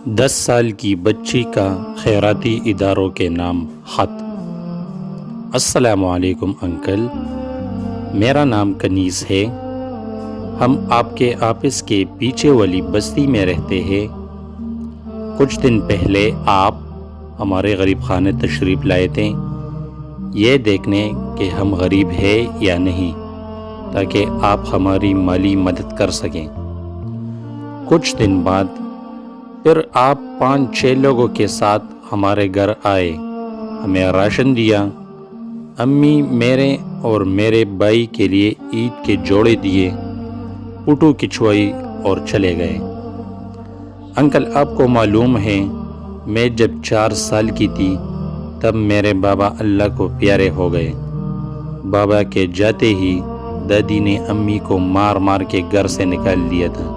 10 سال کی بچی کا خیراتی اداروں کے نام خط۔ السلام علیکم انکل، میرا نام کنیز ہے۔ ہم آپ کے آفس کے پیچھے والی بستی میں رہتے ہیں۔ کچھ دن پہلے آپ ہمارے غریب خانے تشریف لائے تھے، یہ دیکھنے کہ ہم غریب ہیں یا نہیں، تاکہ آپ ہماری مالی مدد کر سکیں۔ کچھ دن بعد پھر آپ 5-6 لوگوں کے ساتھ ہمارے گھر آئے، ہمیں راشن دیا۔ امی میرے اور میرے بھائی کے لیے عید کے جوڑے دیے، پوٹو کھچوائی اور چلے گئے۔ انکل، آپ کو معلوم ہے میں جب 4 سال کی تھی تب میرے بابا اللہ کو پیارے ہو گئے۔ بابا کے جاتے ہی دادی نے امی کو مار مار کے گھر سے نکال دیا تھا۔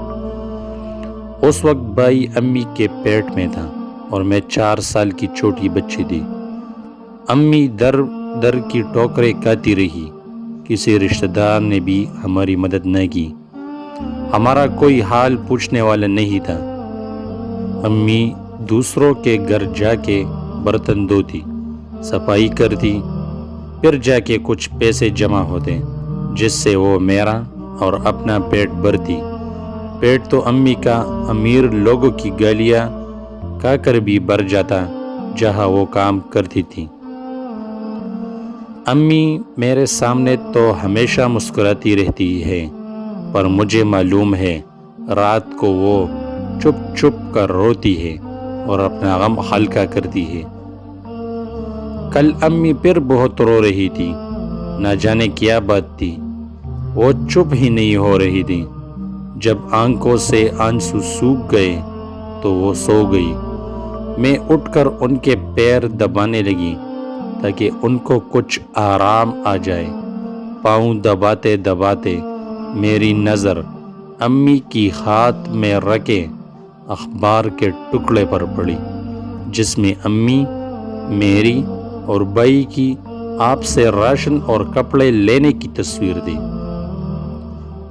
اس وقت بھائی امی کے پیٹ میں تھا اور میں 4 سال کی چھوٹی بچی تھی۔ امی در در کی ٹوکریں کھاتی رہی، کسی رشتہ دار نے بھی ہماری مدد نہ کی، ہمارا کوئی حال پوچھنے والا نہیں تھا۔ امی دوسروں کے گھر جا کے برتن دھوتی، صفائی کرتی، پھر جا کے کچھ پیسے جمع ہوتے جس سے وہ میرا اور اپنا پیٹ بھرتی۔ پیٹ تو امی کا امیر لوگوں کی گالیاں کھا کر بھی بھر جاتا جہاں وہ کام کرتی تھی۔ امی میرے سامنے تو ہمیشہ مسکراتی رہتی ہے، پر مجھے معلوم ہے رات کو وہ چپ چپ کر روتی ہے اور اپنا غم ہلکا کرتی ہے۔ کل امی پھر بہت رو رہی تھی، نہ جانے کیا بات تھی، وہ چپ ہی نہیں ہو رہی تھی۔ جب آنکھوں سے آنسو سوکھ گئے تو وہ سو گئی۔ میں اٹھ کر ان کے پیر دبانے لگی تاکہ ان کو کچھ آرام آ جائے۔ پاؤں دباتے دباتے میری نظر امی کی ہاتھ میں رکھے اخبار کے ٹکڑے پر پڑی، جس میں امی میری اور بھائی کی آپ سے راشن اور کپڑے لینے کی تصویر تھی۔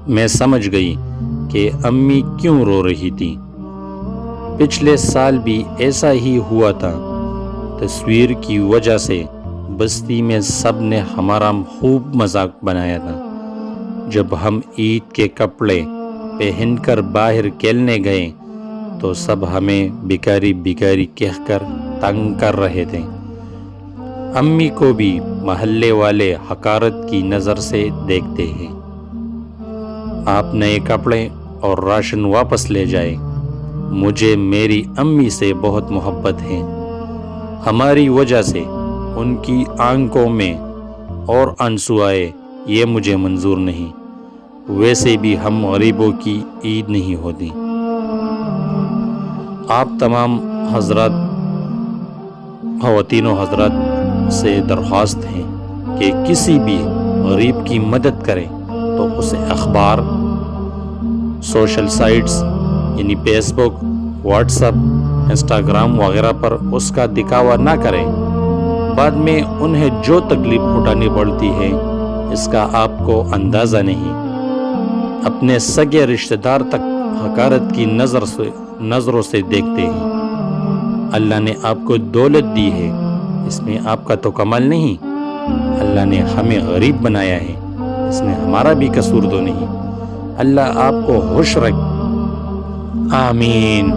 میں سمجھ گئی کہ امی کیوں رو رہی تھی۔ پچھلے سال بھی ایسا ہی ہوا تھا۔ تصویر کی وجہ سے بستی میں سب نے ہمارا خوب مذاق بنایا تھا۔ جب ہم عید کے کپڑے پہن کر باہر کھیلنے گئے تو سب ہمیں بھکاری بھکاری کہہ کر تنگ کر رہے تھے۔ امی کو بھی محلے والے حقارت کی نظر سے دیکھتے ہیں۔ آپ نئے کپڑے اور راشن واپس لے جائے۔ مجھے میری امی سے بہت محبت ہے۔ ہماری وجہ سے ان کی آنکھوں میں اور آنسو آئے، یہ مجھے منظور نہیں۔ ویسے بھی ہم غریبوں کی عید نہیں ہوتی۔ آپ تمام حضرات، خواتین و حضرات سے درخواست ہے کہ کسی بھی غریب کی مدد کریں تو اسے اخبار، سوشل سائٹس یعنی فیس بک، واٹس ایپ، انسٹاگرام وغیرہ پر اس کا دکھاوا نہ کریں۔ بعد میں انہیں جو تکلیف اٹھانی پڑتی ہے اس کا آپ کو اندازہ نہیں۔ اپنے سگے رشتہ دار تک حقارت کی نظروں سے دیکھتے ہیں۔ اللہ نے آپ کو دولت دی ہے، اس میں آپ کا تو کمال نہیں۔ اللہ نے ہمیں غریب بنایا ہے، اس میں ہمارا بھی قصور تو نہیں۔ اللہ آپ کو خوش رکھے، آمین۔